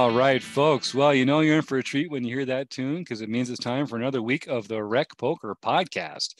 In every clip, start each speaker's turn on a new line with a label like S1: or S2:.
S1: All right, folks. Well, you know you're in for a treat when you hear that tune because it means it's time for another week of the Rec Poker podcast.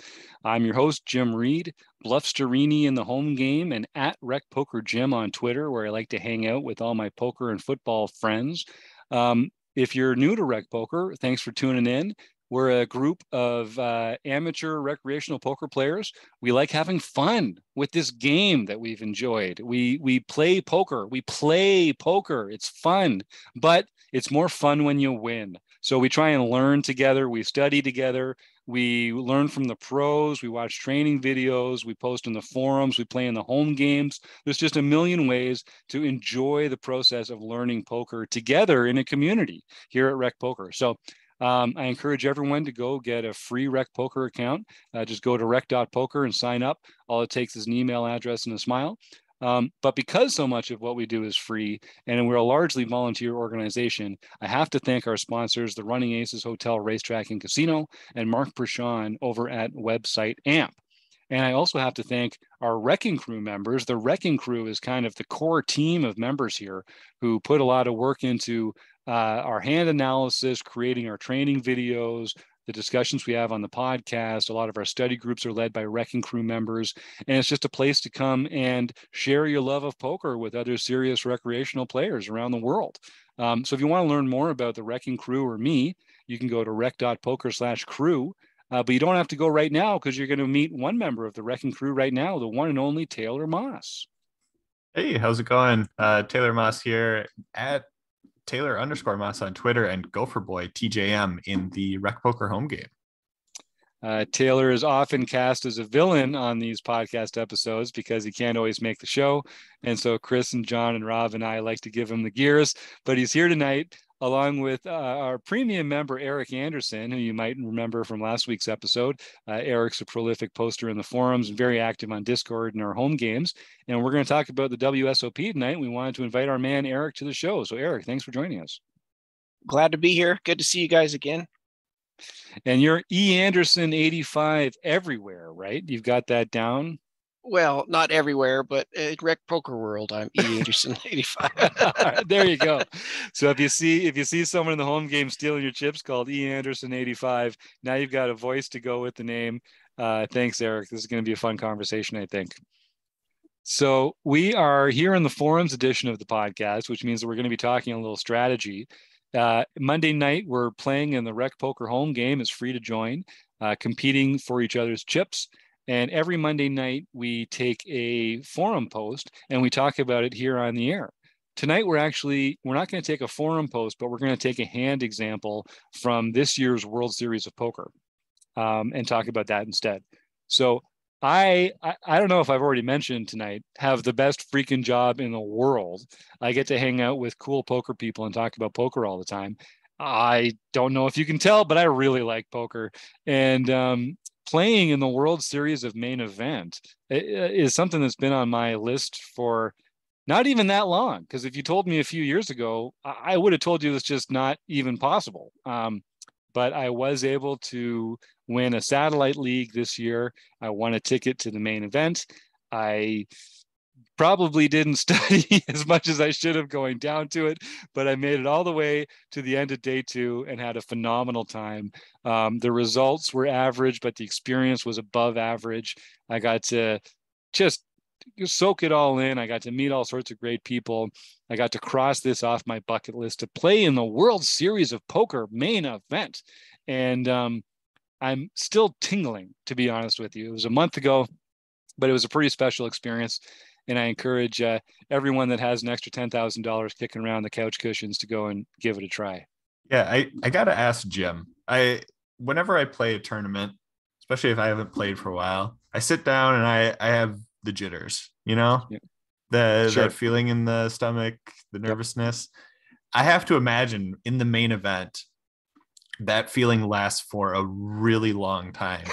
S1: I'm your host, Jim Reid, Bluffsterini in the home game, and at Rec Poker Jim on Twitter, where I like to hang out with all my poker and football friends. If you're new to Rec Poker, thanks for tuning in. We're a group of amateur recreational poker players. We like having fun with this game that we've enjoyed. We play poker. We play poker. It's fun, but it's more fun when you win. So we try and learn together. We study together. We learn from the pros. We watch training videos. We post in the forums. We play in the home games. There's just a million ways to enjoy the process of learning poker together in a community here at Rec Poker. So I encourage everyone to go get a free Rec Poker account. Just go to rec.poker and sign up. All it takes is an email address and a smile. But because so much of what we do is free and we're a largely volunteer organization, I have to thank our sponsors, the Running Aces Hotel, Racetrack and Casino, and Mark Prashon over at website AMP. And I also have to thank our Wrecking Crew members. The Wrecking Crew is kind of the core team of members here who put a lot of work into our hand analysis, creating our training videos, the discussions we have on the podcast. A lot of our study groups are led by Wrecking Crew members. And it's just a place to come and share your love of poker with other serious recreational players around the world. So if you want to learn more about the Wrecking Crew or me, you can go to rec.poker/crew. But you don't have to go right now because you're going to meet one member of the Wrecking Crew right now, the one and only Taylor Moss.
S2: Hey, how's it going? Taylor Moss here at Taylor_Moss on Twitter and Gopher Boy TJM in the Rec Poker home game.
S1: Taylor is often cast as a villain on these podcast episodes because he can't always make the show. And so Chris and John and Rob and I like to give him the gears, but he's here tonight along with our premium member, Eric Anderson, who you might remember from last week's episode. Eric's a prolific poster in the forums and very active on Discord and our home games. And we're going to talk about the WSOP tonight. We wanted to invite our man, Eric, to the show. So Eric, thanks for joining us.
S3: Glad to be here. Good to see you guys again.
S1: And you're E. Anderson 85 everywhere, right? You've got that down?
S3: Well, not everywhere, but in Rec Poker World, I'm E. Anderson 85.
S1: There you go. So if you see someone in the home game stealing your chips called E. Anderson 85, now you've got a voice to go with the name. Thanks, Eric. This is going to be a fun conversation, I think. So we are here in the forums edition of the podcast, which means that we're going to be talking a little strategy. Monday night, we're playing in the Rec Poker home game. It's free to join, competing for each other's chips. And every Monday night, we take a forum post and we talk about it here on the air. Tonight, we're not going to take a forum post, but we're going to take a hand example from this year's World Series of Poker and talk about that instead. So I don't know if I've already mentioned tonight, have the best freaking job in the world. I get to hang out with cool poker people and talk about poker all the time. I don't know if you can tell, but I really like poker. And playing in the World Series of Main Event is something that's been on my list for not even that long. Because if you told me a few years ago, I would have told you it's just not even possible. But I was able to win a satellite league this year. I won a ticket to the main event. I probably didn't study as much as I should have going down to it, but I made it all the way to the end of day 2 and had a phenomenal time. The results were average, but the experience was above average. I got to just soak it all in. I got to meet all sorts of great people. I got to cross this off my bucket list to play in the World Series of Poker main event. And I'm still tingling, to be honest with you. It was a month ago, but it was a pretty special experience. And I encourage everyone that has an extra $10,000 kicking around the couch cushions to go and give it a try.
S2: Yeah, I got to ask Jim. Whenever I play a tournament, especially if I haven't played for a while, I sit down and I have the jitters,
S1: Yeah.
S2: That feeling in the stomach, the nervousness. Yep. I have to imagine in the main event, that feeling lasts for a really long time.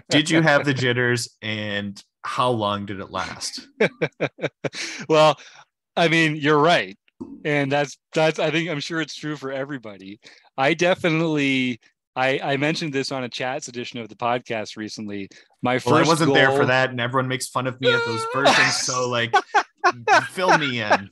S2: Did you have the jitters, and how long did it last?
S1: Well, I mean, you're right. And that's, I'm sure it's true for everybody. I mentioned this on a chats edition of the podcast recently. I
S2: wasn't there for that, and everyone makes fun of me at those versions. So fill me in.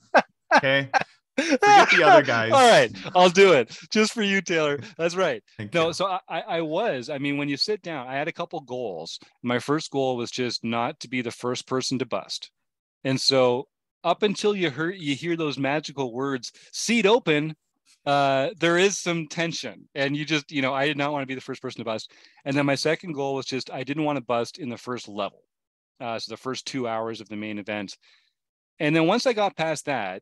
S2: Okay. Forget the other guys.
S1: All right, I'll do it just for you, Taylor. That's right.
S2: Thank
S1: No,
S2: you.
S1: so I mean, when you sit down, I had a couple goals. My first goal was just not to be the first person to bust. And so up until you hear those magical words, seat open, there is some tension. And you just, I did not want to be the first person to bust. And then my second goal was just, I didn't want to bust in the first level. So the first 2 hours of the main event. And then once I got past that,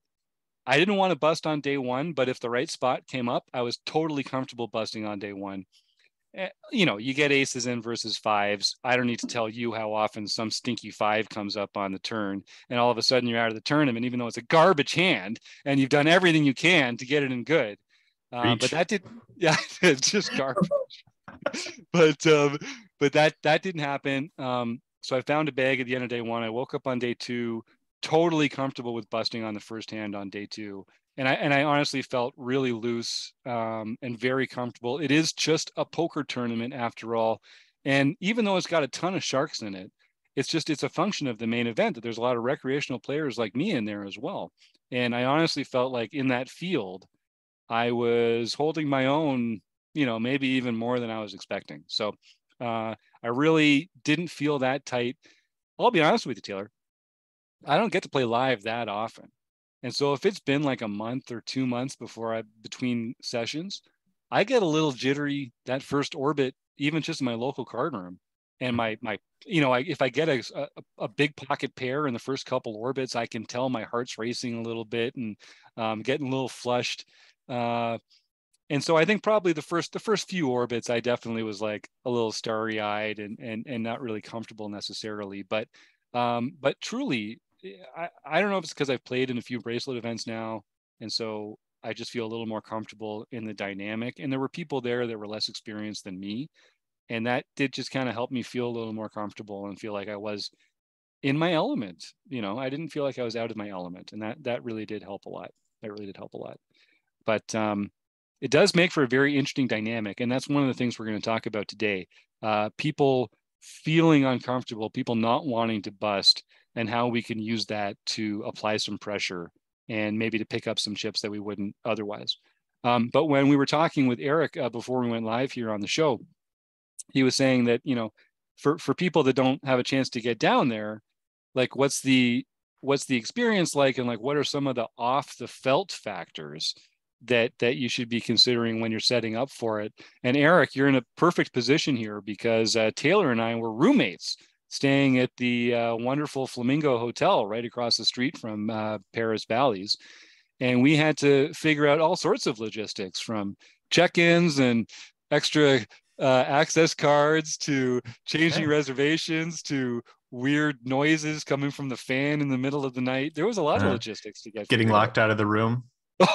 S1: I didn't want to bust on day one, but if the right spot came up, I was totally comfortable busting on day one. You get aces in versus fives. I don't need to tell you how often some stinky five comes up on the turn, and all of a sudden you're out of the tournament, even though it's a garbage hand and you've done everything you can to get it in good. But that did, yeah, it's just garbage. but that didn't happen. So I found a bag at the end of day one. I woke up on day two, totally comfortable with busting on the first hand on day two. And I honestly felt really loose and very comfortable. It is just a poker tournament after all. And even though it's got a ton of sharks in it, it's a function of the main event that there's a lot of recreational players like me in there as well. And I honestly felt like in that field, I was holding my own, maybe even more than I was expecting. So I really didn't feel that tight. I'll be honest with you, Taylor. I don't get to play live that often. And so if it's been like a month or 2 months between sessions, I get a little jittery that first orbit, even just in my local card room. And if I get a big pocket pair in the first couple orbits, I can tell my heart's racing a little bit and getting a little flushed. And so I think probably the first few orbits, I definitely was like a little starry eyed and not really comfortable necessarily. But truly, I don't know if it's because I've played in a few bracelet events now. And so I just feel a little more comfortable in the dynamic. And there were people there that were less experienced than me. And that did just kind of help me feel a little more comfortable and feel like I was in my element. I didn't feel like I was out of my element. And that really did help a lot. That really did help a lot. But it does make for a very interesting dynamic. And that's one of the things we're going to talk about today. People feeling uncomfortable, people not wanting to bust, and how we can use that to apply some pressure and maybe to pick up some chips that we wouldn't otherwise. But when we were talking with Eric before we went live here on the show, he was saying that, for people that don't have a chance to get down there, like what's the experience like, and like what are some of the off the felt factors that you should be considering when you're setting up for it? And Eric, you're in a perfect position here because Taylor and I were roommates staying at the wonderful Flamingo Hotel right across the street from Paris Bally's. And we had to figure out all sorts of logistics, from check-ins and extra access cards to changing reservations to weird noises coming from the fan in the middle of the night. There was a lot of logistics to
S2: getting locked out of the room.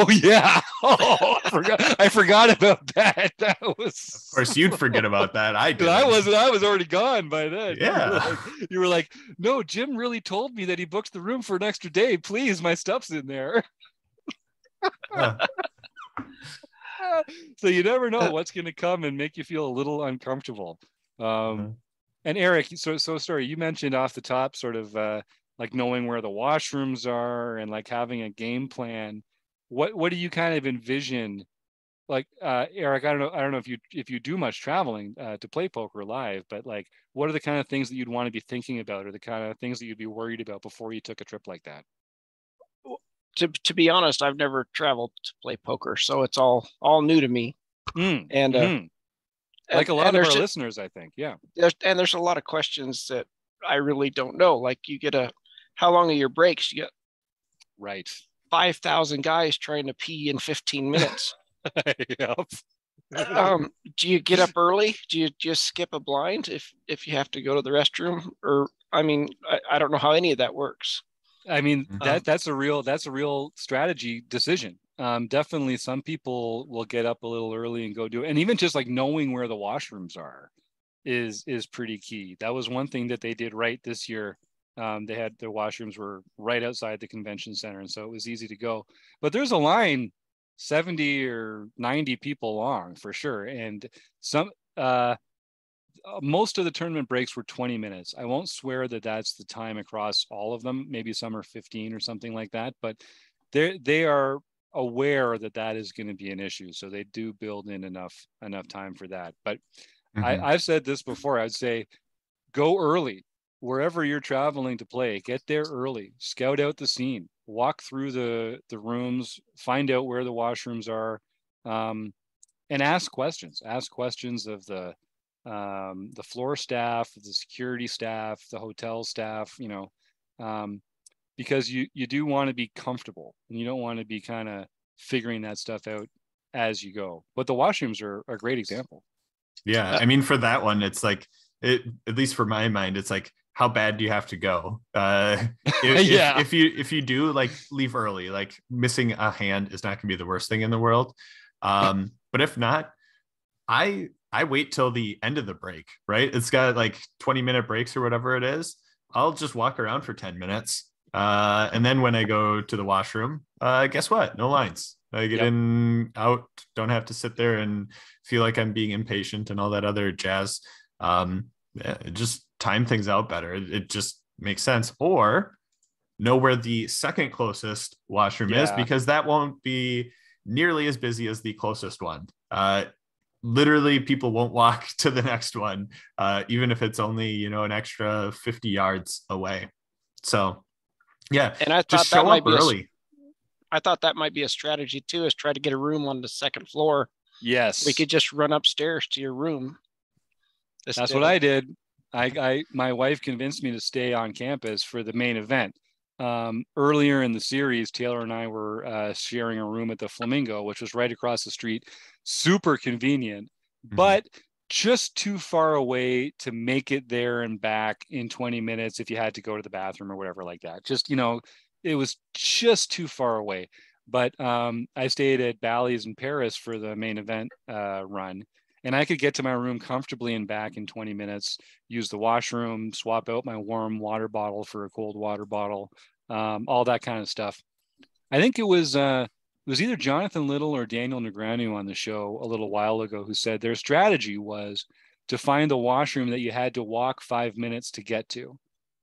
S1: Oh yeah. Oh, I forgot about that. That was,
S2: of course you'd forget about that. I did.
S1: I was already gone by then.
S2: Yeah.
S1: You were like, no, Jim really told me that he booked the room for an extra day. Please, my stuff's in there. So you never know what's going to come and make you feel a little uncomfortable. And Eric, so sorry, you mentioned off the top sort of like knowing where the washrooms are and like having a game plan. What do you kind of envision? Like Eric, I don't know if you do much traveling to play poker live, but like what are the kind of things that you'd want to be thinking about, or the kind of things that you'd be worried about before you took a trip like that?
S3: To be honest, I've never traveled to play poker, so it's all new to me. And
S1: like a lot of our listeners, I think, yeah.
S3: There's a lot of questions that I really don't know. Like how long are your breaks? You
S1: got
S3: 5,000 guys trying to pee in 15 minutes.
S1: Yep.
S3: Do you get up early? Do you just skip a blind if you have to go to the restroom? Or I mean, I don't know how any of that works.
S1: I mean, that's a real strategy decision. Definitely some people will get up a little early and go do it. And even just like knowing where the washrooms are is pretty key. That was one thing that they did right this year. They had their washrooms were right outside the convention center. And so it was easy to go, but there's a line 70 or 90 people long for sure. And most of the tournament breaks were 20 minutes. I won't swear that that's the time across all of them. Maybe some are 15 or something like that, but they are aware that that is going to be an issue. So they do build in enough time for that. But I've said this before. I'd say go early wherever you're traveling to play. Get there early, scout out the scene, walk through the rooms, find out where the washrooms are, and ask questions. Ask questions of the floor staff, the security staff, the hotel staff. Because you do want to be comfortable, and you don't want to be kind of figuring that stuff out as you go. But the washrooms are a great example.
S2: Yeah, I mean, for that one, it's like, at least for my mind, it's like, how bad do you have to go? If you do like leave early, like missing a hand is not gonna be the worst thing in the world. But if not, I wait till the end of the break, right? It's got like 20-minute breaks or whatever it is. I'll just walk around for 10 minutes. And then when I go to the washroom, guess what? No lines. I get in, out, don't have to sit there and feel like I'm being impatient and all that other jazz. Just time things out better. It just makes sense. Or know where the second closest washroom is, because that won't be nearly as busy as the closest one. Literally, people won't walk to the next one, even if it's only, an extra 50 yards away. So, yeah,
S3: and I
S2: just
S3: thought
S2: show up early.
S3: I thought that might be a strategy too, is try to get a room on the second floor.
S1: Yes.
S3: We could just run upstairs to your room.
S1: That's what I did. My wife convinced me to stay on campus for the main event. Earlier in the series, Taylor and I were sharing a room at the Flamingo, which was right across the street. Super convenient, but just too far away to make it there and back in 20 minutes if you had to go to the bathroom or whatever like that. Just, it was just too far away. But I stayed at Bally's in Paris for the main event run, and I could get to my room comfortably and back in 20 minutes, use the washroom, swap out my warm water bottle for a cold water bottle, all that kind of stuff. I think it was either Jonathan Little or Daniel Negreanu on the show a little while ago who said their strategy was to find the washroom that you had to walk 5 minutes to get to,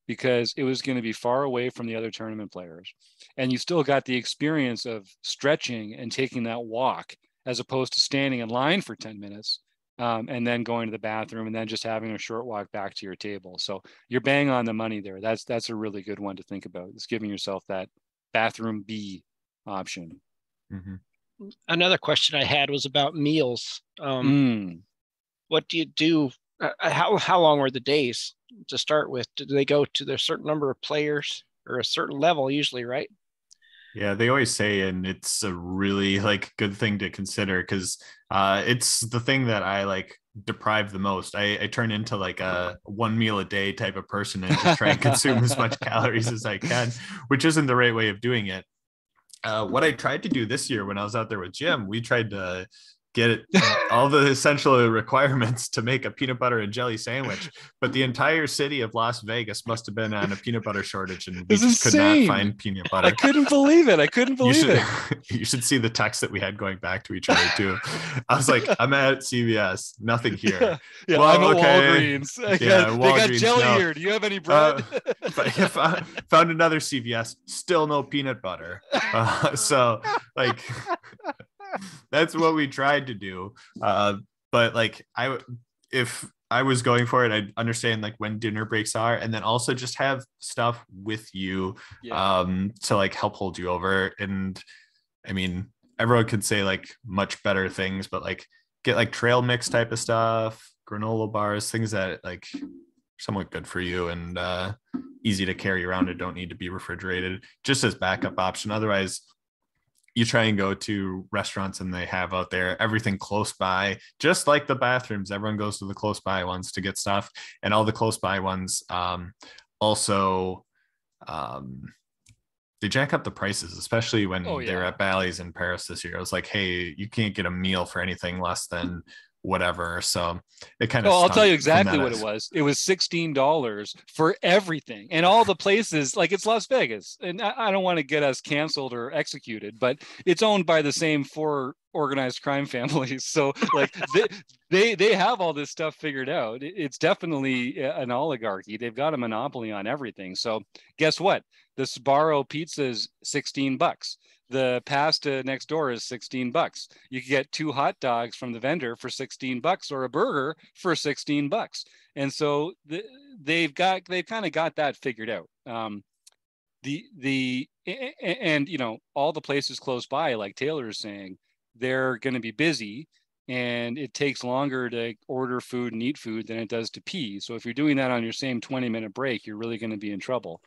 S1: because it was going to be far away from the other tournament players. And you still got the experience of stretching and taking that walk, as opposed to standing in line for 10 minutes and then going to the bathroom and then just having a short walk back to your table. So you're bang on the money there. That's a really good one to think about. It's giving yourself that bathroom B option.
S3: Another question I had was about meals. What do you do? How long were the days to start with? Do they go to their certain number of players or a certain level usually, right?
S2: Yeah, they always say, and it's a really good thing to consider, because it's the thing that I deprive the most. I turn into a one meal a day type of person and just try and consume as much calories as I can, which isn't the right way of doing it. What I tried to do this year when I was out there with Jim, we tried to get all the essential requirements to make a peanut butter and jelly sandwich, but the entire city of Las Vegas must have been on a peanut butter shortage, and we just could not find peanut butter.
S1: I couldn't believe it.
S2: You should see the text that we had going back to each other too. I was like, I'm at CVS, nothing here.
S1: Yeah, well, I'm at Walgreens. They got jelly here. Do you have any bread?
S2: But if I found another CVS, still no peanut butter. So that's what we tried to do. But if I was going for it, I'd understand when dinner breaks are, and then also just have stuff with you to help hold you over. And I mean, everyone could say much better things, but get trail mix type of stuff, granola bars, things that somewhat good for you and easy to carry around and don't need to be refrigerated, just as backup option. Otherwise, you try and go to restaurants and they have out there everything close by, just like the bathrooms. Everyone goes to the close by ones to get stuff, and all the close by ones also they jack up the prices, especially when they were at Bally's in Paris this year. I was like, hey, you can't get a meal for anything less than whatever. So it kind of
S1: I'll tell you exactly what it was. It was $16 for everything, and all the places. It's Las Vegas, and I don't want to get us canceled or executed, but it's owned by the same 4 organized crime families. So they have all this stuff figured out. It's definitely an oligarchy. They've got a monopoly on everything. So guess what? The Sbarro pizza is $16. the pasta next door is $16. You could get 2 hot dogs from the vendor for $16 or a burger for $16. And so they've kind of got that figured out. And you know, all the places close by, like Taylor is saying, they're going to be busy, and it takes longer to order food and eat food than it does to pee. So if you're doing that on your same 20-minute break, you're really going to be in trouble.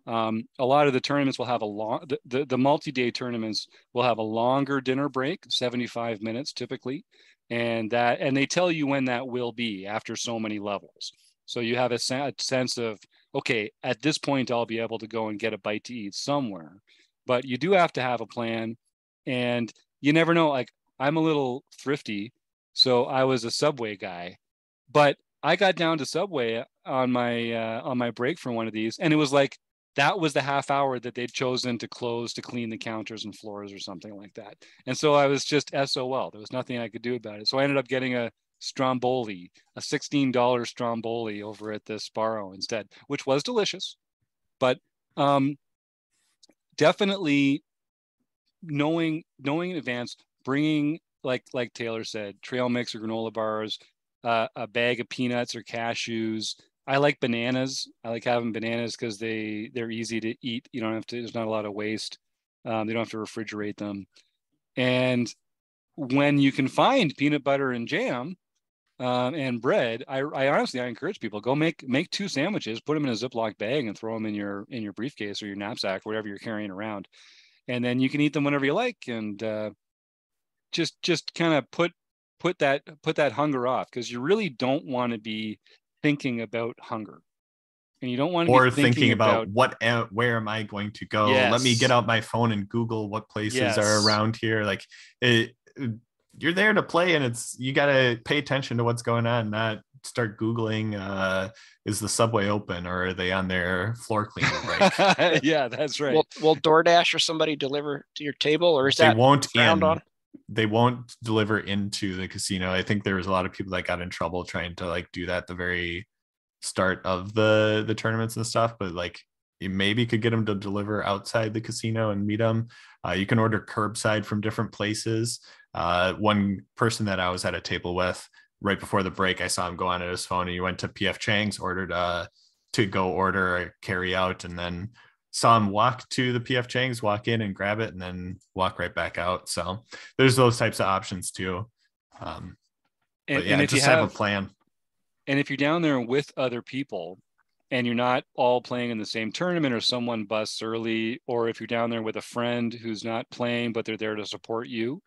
S1: A lot of the tournaments will have the multi-day tournaments will have a longer dinner break, 75 minutes typically, and they tell you when that will be after so many levels. So you have a sense of, okay, at this point, I'll be able to go and get a bite to eat somewhere. But you do have to have a plan, and you never know. Like, I'm a little thrifty, so I was a Subway guy, but I got down to Subway on my break for one of these, and it was like that was the half hour that they'd chosen to close to clean the counters and floors or something like that. And so I was just SOL. There was nothing I could do about it. So I ended up getting a Stromboli, a $16 Stromboli over at the Sparrow instead, which was delicious. But definitely knowing in advance, bringing, like Taylor said, trail mix or granola bars, a bag of peanuts or cashews. I like bananas. I like having bananas because they're easy to eat. You don't have to. There's not a lot of waste. They don't have to refrigerate them. And when you can find peanut butter and jam and bread, I honestly encourage people, go make 2 sandwiches, put them in a Ziploc bag, and throw them in your briefcase or your knapsack, whatever you're carrying around, and then you can eat them whenever you like, and just kind of put that hunger off, because you really don't want to be thinking about hunger, and you don't want to be
S2: thinking about where am I going to go.
S1: Yes.
S2: Let me get out my phone and Google what places are around here. Like, you're there to play, and you got to pay attention to what's going on, not start Googling, is the Subway open, or are they on their floor cleaning break?
S1: Yeah, that's right.
S3: Will DoorDash or somebody deliver to your table, or is
S2: they
S3: that
S2: won't
S3: frowned on?
S2: They won't deliver into the casino. I think there was a lot of people that got in trouble trying to like do that at the very start of the tournaments and stuff, but like you maybe could get them to deliver outside the casino and meet them. You can order curbside from different places. One person that I was at a table with right before the break, I saw him go on his phone, and he went to PF Chang's, ordered to go order a carry out, and then saw him walk to the PF Chang's, walk in and grab it, and then walk right back out. So there's those types of options too. And if just have a plan.
S1: And if you're down there with other people and you're not all playing in the same tournament, or someone busts early, or if you're down there with a friend who's not playing, but they're there to support you,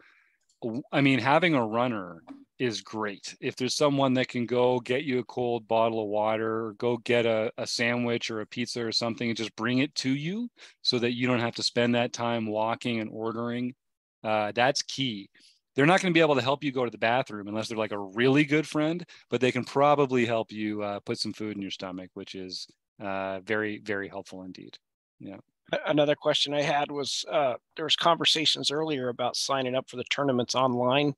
S1: I mean, having a runner is great. If there's someone that can go get you a cold bottle of water, or go get a sandwich or a pizza or something and just bring it to you so that you don't have to spend that time walking and ordering, that's key. They're not going to be able to help you go to the bathroom unless they're like a really good friend, but they can probably help you put some food in your stomach, which is very, very helpful indeed. Yeah.
S3: Another question I had was there was conversations earlier about signing up for the tournaments online.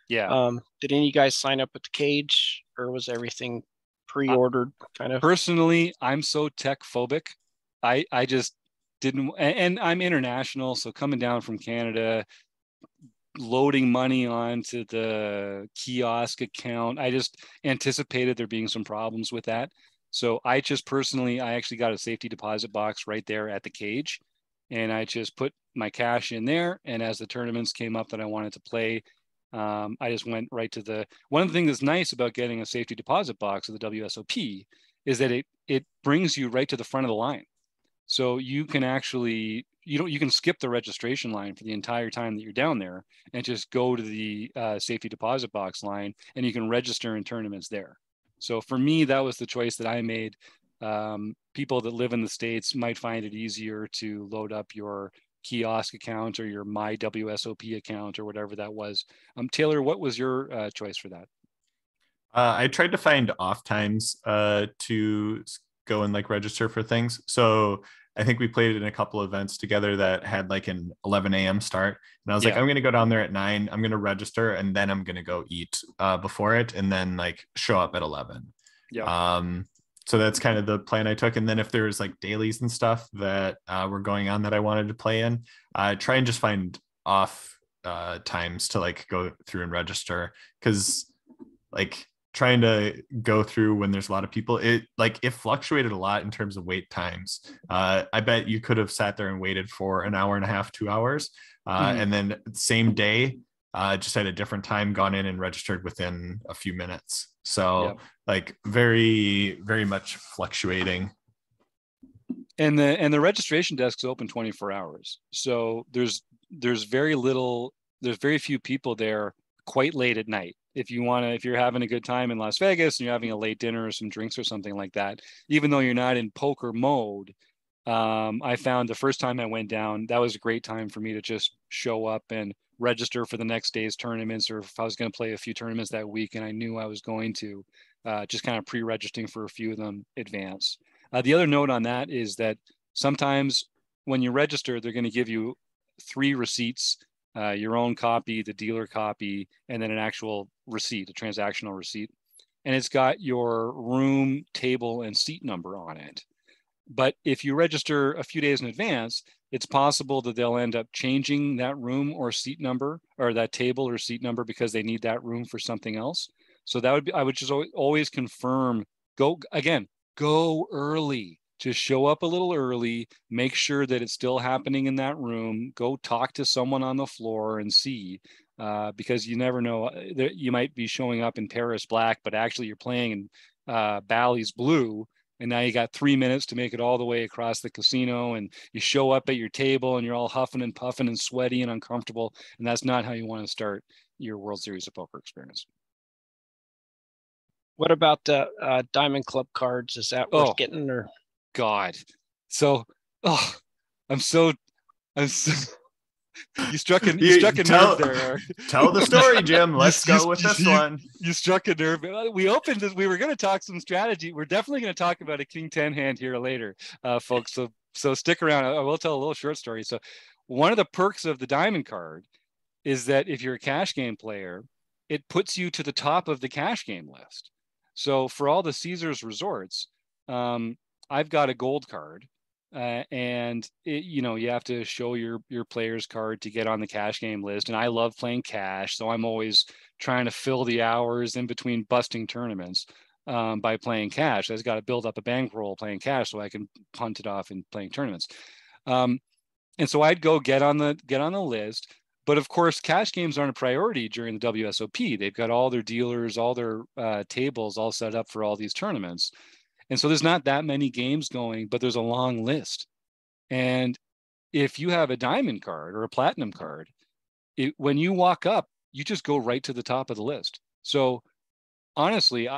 S1: Yeah.
S3: Did any of you guys sign up at the cage, or was everything pre-ordered kind of?
S1: Personally, I'm so tech phobic. I just didn't, and I'm international. So coming down from Canada, loading money onto the kiosk account, I just anticipated there being some problems with that. So I actually got a safety deposit box right there at the cage, and I just put my cash in there. And as the tournaments came up that I wanted to play, I just went right to one of the things that's nice about getting a safety deposit box of the WSOP is that it brings you right to the front of the line. So you can actually, you can skip the registration line for the entire time that you're down there and just go to the safety deposit box line, and you can register in tournaments there. So for me, that was the choice that I made. People that live in the States might find it easier to load up your kiosk account or your My WSOP account or whatever that was. Taylor, what was your choice for that?
S2: I tried to find off times to go and like register for things. So I think we played in a couple of events together that had like an 11 a.m. start. And I was like, I'm going to go down there at 9. I'm going to register, and then I'm going to go eat before it, and then like show up at 11.
S1: Yeah.
S2: So that's kind of the plan I took. And then if there's like dailies and stuff that were going on that I wanted to play in, try and just find off times to like go through and register. Cause like trying to go through when there's a lot of people, it fluctuated a lot in terms of wait times. I bet you could have sat there and waited for an hour and a half, 2 hours. And then same day, just at a different time, gone in and registered within a few minutes. So like very, very much fluctuating.
S1: And the registration desk is open 24 hours. So there's very few people there quite late at night. If you're having a good time in Las Vegas and you're having a late dinner or some drinks or something like that, even though you're not in poker mode, I found the first time I went down, that was a great time for me to just show up and register for the next day's tournaments, or if I was going to play a few tournaments that week and I knew I was going to, just kind of pre-registering for a few of them advance. The other note on that is that sometimes when you register, they're going to give you 3 receipts, your own copy, the dealer copy, and then an actual receipt, a transactional receipt. And it's got your room, table, and seat number on it. But if you register a few days in advance, it's possible that they'll end up changing that room or seat number, or that table or seat number, because they need that room for something else. So I would just always confirm, go early. Just show up a little early, make sure that it's still happening in that room, go talk to someone on the floor and see, because you never know, you might be showing up in Paris black, but actually you're playing in Bally's blue. And now you got 3 minutes to make it all the way across the casino, and you show up at your table and you're all huffing and puffing and sweaty and uncomfortable. And that's not how you want to start your World Series of Poker experience.
S3: What about the Diamond Club cards? Is that worth getting? Or
S1: God, I'm so you struck a nerve there.
S2: Tell the story, Jim. Let's go with this one.
S1: You struck a nerve. We opened this. We were going to talk some strategy. We're definitely going to talk about a King 10 hand here later, folks. So stick around. I will tell a little short story. So one of the perks of the Diamond card is that if you're a cash game player, it puts you to the top of the cash game list. So for all the Caesars resorts, I've got a gold card. And you have to show your player's card to get on the cash game list. And I love playing cash, so I'm always trying to fill the hours in between busting tournaments by playing cash. I've got to build up a bankroll playing cash so I can punt it off in playing tournaments. And so I'd go get on the list. But of course, cash games aren't a priority during the WSOP. They've got all their dealers, all their tables all set up for all these tournaments. And so there's not that many games going, but there's a long list. And if you have a diamond card or a platinum card, when you walk up, you just go right to the top of the list. So honestly,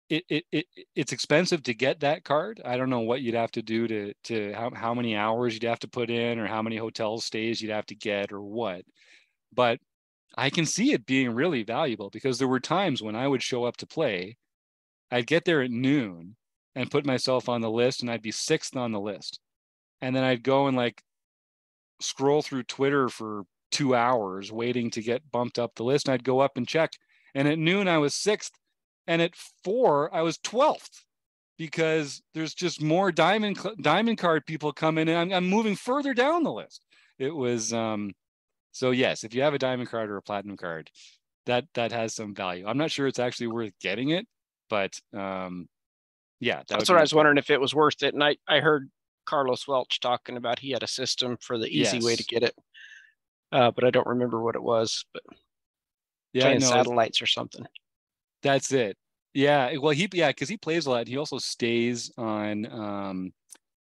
S1: it's expensive to get that card. I don't know what you'd have to do to how many hours you'd have to put in, or how many hotel stays you'd have to get, or what. But I can see it being really valuable, because there were times when I would show up to play, I'd get there at noon and put myself on the list, and I'd be 6th on the list. And then I'd go and like scroll through Twitter for 2 hours waiting to get bumped up the list. And I'd go up and check. And at noon, I was 6th. And at 4, I was 12th, because there's just more diamond card people coming in. I'm moving further down the list. It was, so yes, if you have a diamond card or a platinum card, that has some value. I'm not sure it's actually worth getting it, but yeah,
S3: that's what I was wondering, if it was worth it. And I heard Carlos Welch talking about he had a system for the easy way to get it, but I don't remember what it was. But playing satellites or something.
S1: That's it. Yeah. Well, because he plays a lot. He also stays at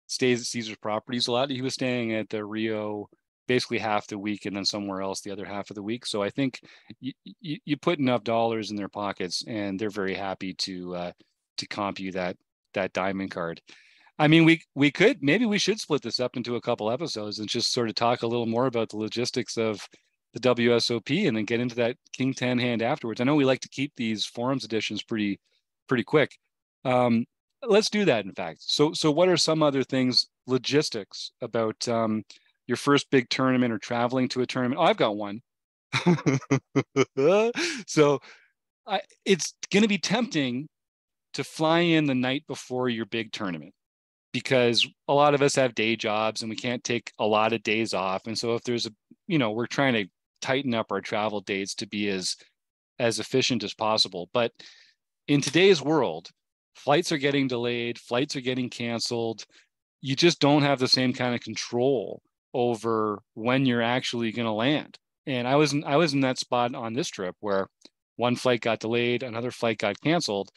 S1: Caesar's properties a lot. He was staying at the Rio basically half the week, and then somewhere else the other half of the week. So I think you put enough dollars in their pockets, and they're very happy to comp you that diamond card. I mean, we should split this up into a couple episodes and just sort of talk a little more about the logistics of the WSOP, and then get into that King 10 hand afterwards. I know we like to keep these forums editions pretty quick. Let's do that, in fact. So what are some other things, logistics, about your first big tournament or traveling to a tournament? Oh, I've got one. So it's going to be tempting to fly in the night before your big tournament, because a lot of us have day jobs and we can't take a lot of days off. And so if there's we're trying to tighten up our travel dates to be as efficient as possible. But in today's world, flights are getting delayed, flights are getting canceled. You just don't have the same kind of control over when you're actually going to land. And I was in that spot on this trip where one flight got delayed, another flight got canceled,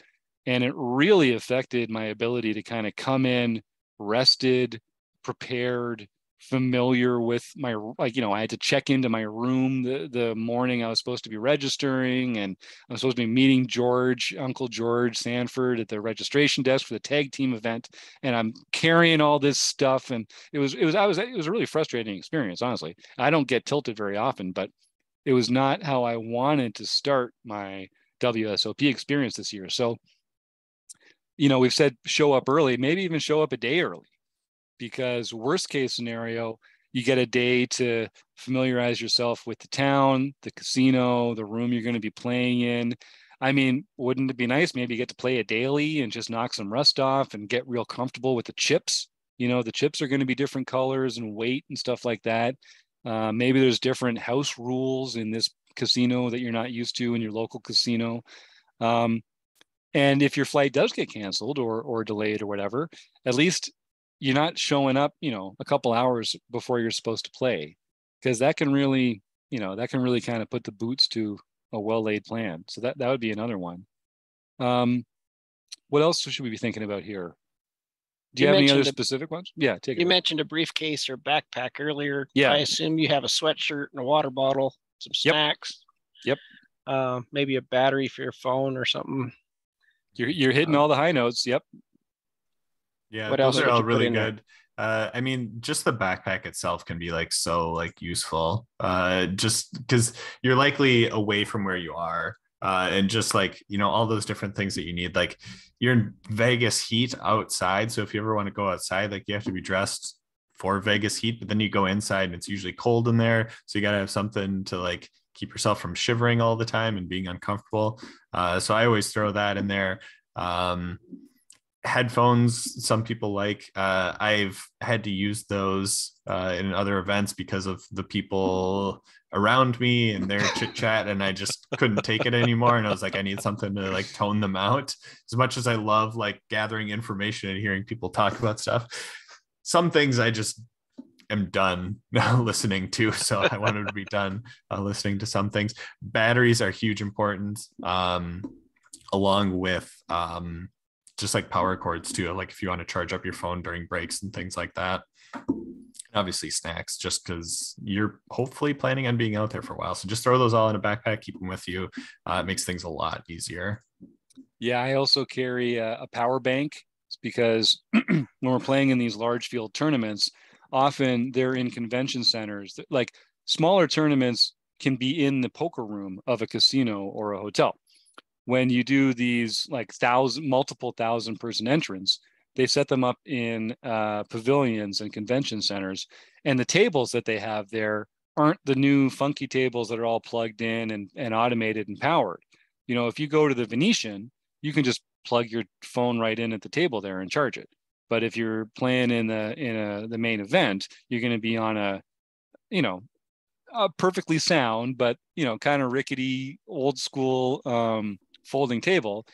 S1: and it really affected my ability to kind of come in rested, prepared, familiar with my, I had to check into my room the morning I was supposed to be registering, and I was supposed to be meeting Uncle George Sanford at the registration desk for the tag team event, and I'm carrying all this stuff, and it was a really frustrating experience, honestly. I don't get tilted very often, but it was not how I wanted to start my WSOP experience this year. So, we've said show up early, maybe even show up a day early, because worst case scenario, you get a day to familiarize yourself with the town, the casino, the room you're going to be playing in. I mean, wouldn't it be nice maybe you get to play a daily and just knock some rust off and get real comfortable with the chips? The chips are going to be different colors and weight and stuff like that. Maybe there's different house rules in this casino that you're not used to in your local casino. And if your flight does get canceled or delayed or whatever, at least you're not showing up, a couple hours before you're supposed to play, because that can really kind of put the boots to a well-laid plan. So that would be another one. What else should we be thinking about here? Do you have any other specific ones? Yeah, take it.
S3: You mentioned a briefcase or backpack earlier.
S1: Yeah.
S3: I assume you have a sweatshirt and a water bottle, some snacks.
S1: Yep.
S3: Maybe a battery for your phone or something.
S1: You're hitting all the high notes. Yep.
S2: Yeah, what those are all really good. I mean, just the backpack itself can be so useful. Just because you're likely away from where you are. And just all those different things that you need. Like, you're in Vegas heat outside. So if you ever want to go outside, you have to be dressed for Vegas heat, but then you go inside and it's usually cold in there. So you got to have something to keep yourself from shivering all the time and being uncomfortable. So I always throw that in there. Headphones, some people I've had to use those in other events because of the people around me and their chit chat, and I just couldn't take it anymore. And I was I need something to tone them out. As much as I love gathering information and hearing people talk about stuff, some things I just am done listening to. So I wanted to be done listening to some things. Batteries are huge importance, along with just power cords too. If you want to charge up your phone during breaks and things like that. Obviously snacks, just because you're hopefully planning on being out there for a while. So just throw those all in a backpack, keep them with you. It makes things a lot easier.
S1: Yeah, I also carry a power bank, because when we're playing in these large field tournaments, often they're in convention centers. Smaller tournaments can be in the poker room of a casino or a hotel. When you do these multiple thousand person entrants, they set them up in pavilions and convention centers, and the tables that they have there aren't the new funky tables that are all plugged in and automated and powered. If you go to the Venetian, you can just plug your phone right in at the table there and charge it. But if you're playing in the main event, you're going to be on a perfectly sound, but kind of rickety, old school folding table.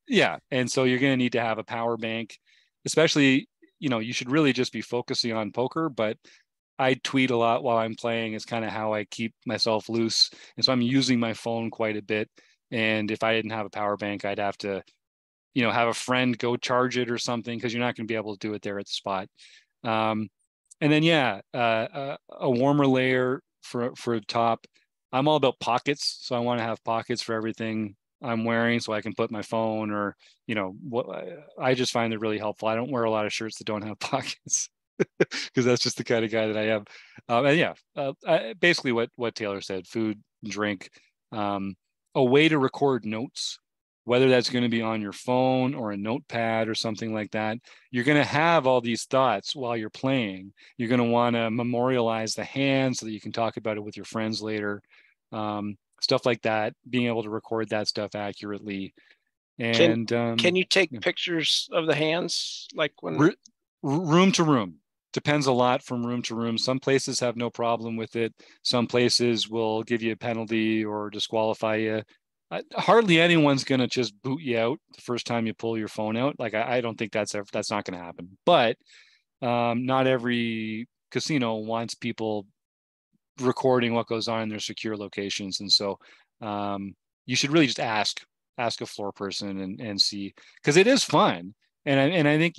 S1: Yeah. And so you're going to need to have a power bank, especially, you should really just be focusing on poker, but I tweet a lot while I'm playing is kind of how I keep myself loose. And so I'm using my phone quite a bit. And if I didn't have a power bank, I'd have to, have a friend go charge it or something, because you're not going to be able to do it there at the spot. And then, a warmer layer for top. I'm all about pockets. So I want to have pockets for everything I'm wearing, so I can put my phone or, what I just find it really helpful. I don't wear a lot of shirts that don't have pockets because that's just the kind of guy that I am. Basically what Taylor said, food, drink, a way to record notes, whether that's going to be on your phone or a notepad or something like that. You're going to have all these thoughts while you're playing. You're going to want to memorialize the hand so that you can talk about it with your friends later. Stuff like that, being able to record that stuff accurately. And
S3: can you take pictures of the hands like when
S1: room to room? Depends a lot from room to room. Some places have no problem with it. Some places will give you a penalty or disqualify you. Hardly anyone's going to just boot you out the first time you pull your phone out. Like, I don't think that's not going to happen. But not every casino wants people recording what goes on in their secure locations. And so you should really just ask a floor person and see, because it is fun. And I think,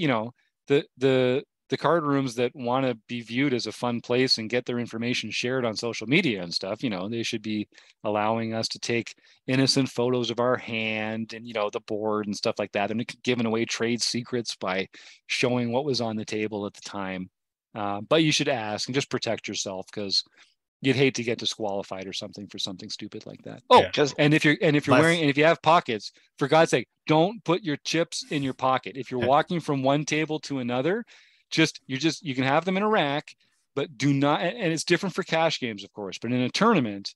S1: the card rooms that want to be viewed as a fun place and get their information shared on social media and stuff, they should be allowing us to take innocent photos of our hand and, the board and stuff like that. And giving away trade secrets by showing what was on the table at the time. But you should ask and just protect yourself, because you'd hate to get disqualified or something for something stupid like that. Oh, and if you're wearing, and if you have pockets, for God's sake, don't put your chips in your pocket. If you're walking from one table to another, you can have them in a rack, but do not. And it's different for cash games, of course, but in a tournament,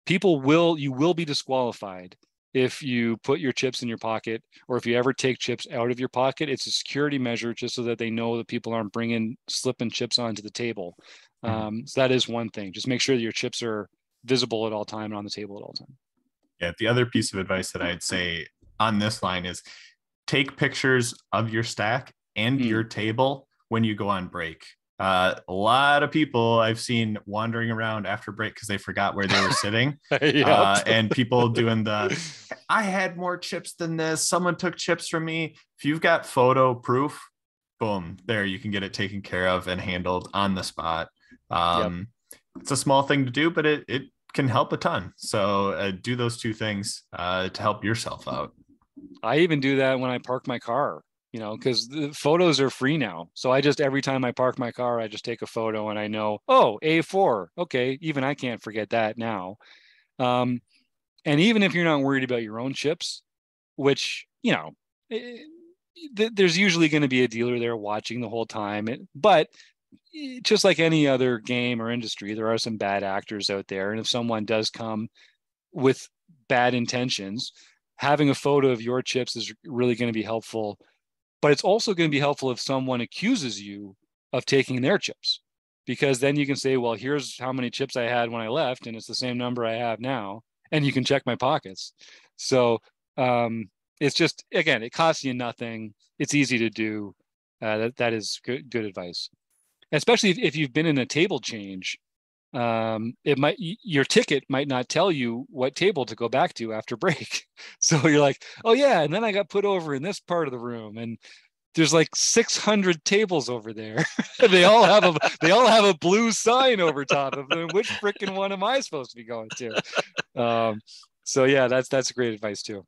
S1: you will be disqualified if you put your chips in your pocket, or if you ever take chips out of your pocket. It's a security measure, just so that they know that people aren't slipping chips onto the table. So that is one thing. Just make sure that your chips are visible at all time and on the table at all time.
S2: Yeah. The other piece of advice that I'd say on this line is take pictures of your stack and your table when you go on break. A lot of people I've seen wandering around after break because they forgot where they were sitting. And people doing I had more chips than this. Someone took chips from me. If you've got photo proof, boom, there, you can get it taken care of and handled on the spot. It's a small thing to do, but it can help a ton. So do those two things to help yourself out.
S1: I even do that when I park my car, because the photos are free now. So every time I park my car, I just take a photo and I know, A4. Okay. Even I can't forget that now. And even if you're not worried about your own chips, which, there's usually going to be a dealer there watching the whole time. But just like any other game or industry, there are some bad actors out there. And if someone does come with bad intentions, having a photo of your chips is really going to be helpful. But it's also going to be helpful if someone accuses you of taking their chips, because then you can say, well, here's how many chips I had when I left, and it's the same number I have now, and you can check my pockets. So it's just, again, it costs you nothing. It's easy to do. That is good advice, especially if you've been in a table change. Your ticket might not tell you what table to go back to after break. So you're like, oh yeah, and then I got put over in this part of the room, and there's like 600 tables over there. they all have a blue sign over top of them. Which freaking one am I supposed to be going to? So yeah, that's great advice too.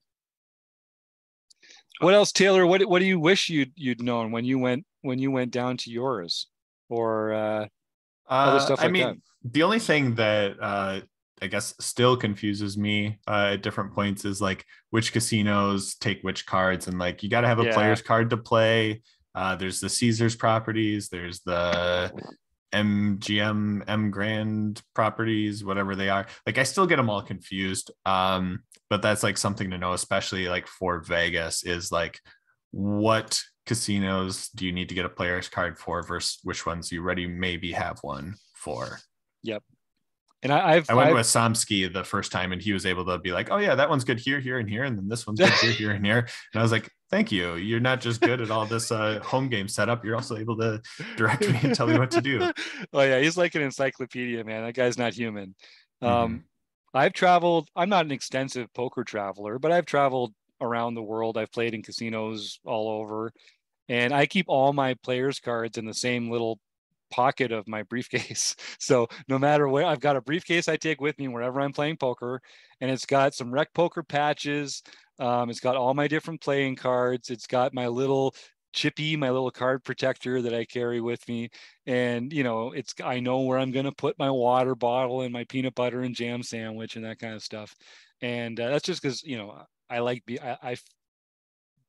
S1: What else, Taylor? What do you wish you'd known when you went down to yours, or other stuff like that?
S2: The only thing that I guess still confuses me at different points is like which casinos take which cards, and like you got to have a player's card to play. There's the Caesars properties, there's the MGM, M Grand properties, whatever they are. Like I still get them all confused. But that's like something to know, especially like for Vegas, is like what casinos do you need to get a player's card for versus which ones you already maybe have one for.
S1: Yep. And I
S2: went with Somsky the first time, and he was able to be like, oh yeah, that one's good here, here, and here, and then this one's good here, here, and here. And I was like, thank you. You're not just good at all this home game setup. You're also able to direct me and tell me what to do.
S1: Oh yeah, he's like an encyclopedia, man. That guy's not human. I've traveled. I'm not an extensive poker traveler, but I've traveled around the world. I've played in casinos all over, and I keep all my players' cards in the same little pocket of my briefcase. So no matter where, I've got a briefcase I take with me wherever I'm playing poker, and it's got some rec.poker patches. It's got all my different playing cards. It's got my little chippy, my little card protector that I carry with me. And, I know where I'm going to put my water bottle and my peanut butter and jam sandwich and that kind of stuff. And that's just because, I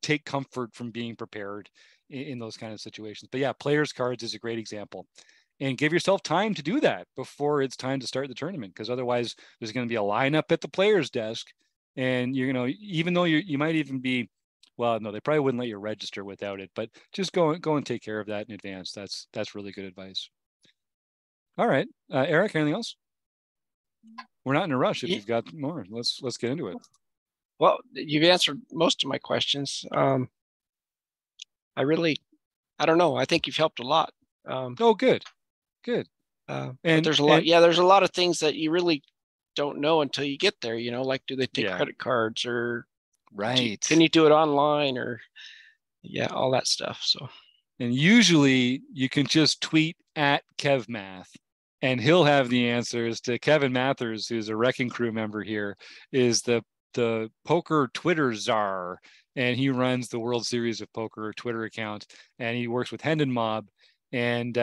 S1: take comfort from being prepared in those kind of situations. But yeah, players cards is a great example, and give yourself time to do that before it's time to start the tournament. Because otherwise there's going to be a lineup at the player's desk, and even though you might even be well, no, they probably wouldn't let you register without it, but just go and take care of that in advance. That's really good advice. All right, Eric, anything else? We're not in a rush. If you've got more, let's get into it.
S3: Well, you've answered most of my questions. I don't know. I think you've helped a lot.
S1: Oh, good.
S3: And there's a lot. There's a lot of things that you really don't know until you get there. Like, do they take credit cards, or
S1: right?
S3: Can you do it online, or all that stuff. So,
S1: and usually you can just tweet at KevMath, and he'll have the answers. To Kevin Mathers, who's a Wrecking Crew member here, is the poker Twitter czar, and he runs the World Series of Poker Twitter account, and he works with Hendon Mob. And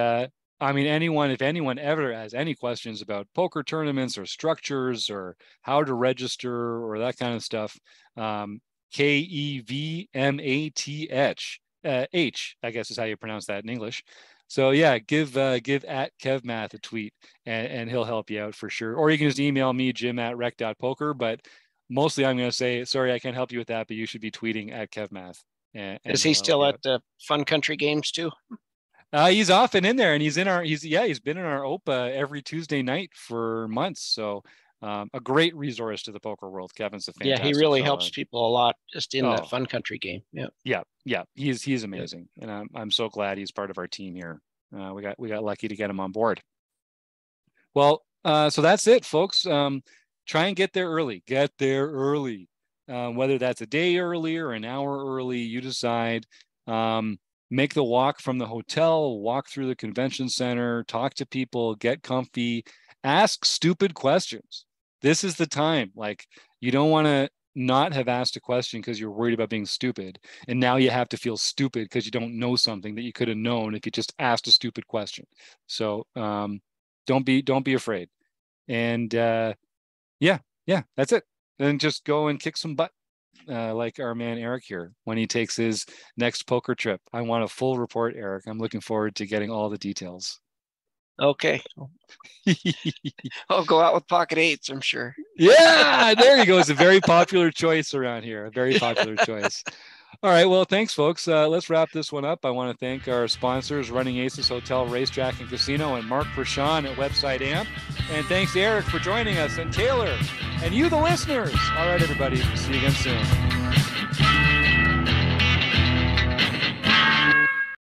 S1: I mean, if anyone ever has any questions about poker tournaments or structures or how to register or that kind of stuff, KEVMATH H, I guess is how you pronounce that in English. So yeah, give at KevMath a tweet, and he'll help you out for sure. Or you can just email me, Jim at rec.poker. But mostly I'm going to say, sorry, I can't help you with that, but you should be tweeting at KevMath. And
S3: is he still at the Fun Country Games too?
S1: He's often in there, and he's been in our OPA every Tuesday night for months. So a great resource to the poker world. Kevin's a fantastic
S3: he really
S1: fellow.
S3: Helps people a lot just in that Fun Country game.
S1: Yeah. He's amazing, and I'm so glad he's part of our team here. We got lucky to get him on board. Well, so that's it, folks. Try and get there early. Whether that's a day early or an hour early, you decide. Make the walk from the hotel, walk through the convention center, talk to people, get comfy, ask stupid questions. This is the time. Like, you don't want to not have asked a question because you're worried about being stupid, and now you have to feel stupid because you don't know something that you could have known if you just asked a stupid question. So don't be afraid. And that's it. Then just go and kick some butt. Like our man Eric here, when he takes his next poker trip. I want a full report, Eric. I'm looking forward to getting all the details.
S3: Okay. I'll go out with pocket eights, I'm sure.
S1: Yeah, there you go. It's a very popular choice around here. A very popular choice. All right. Well, thanks, folks. Let's wrap this one up. I want to thank our sponsors, Running Aces Hotel, Racetrack and Casino, and Mark Prashon at Website Amp. And thanks to Eric for joining us, and Taylor, and you, the listeners. All right, everybody. See you again soon.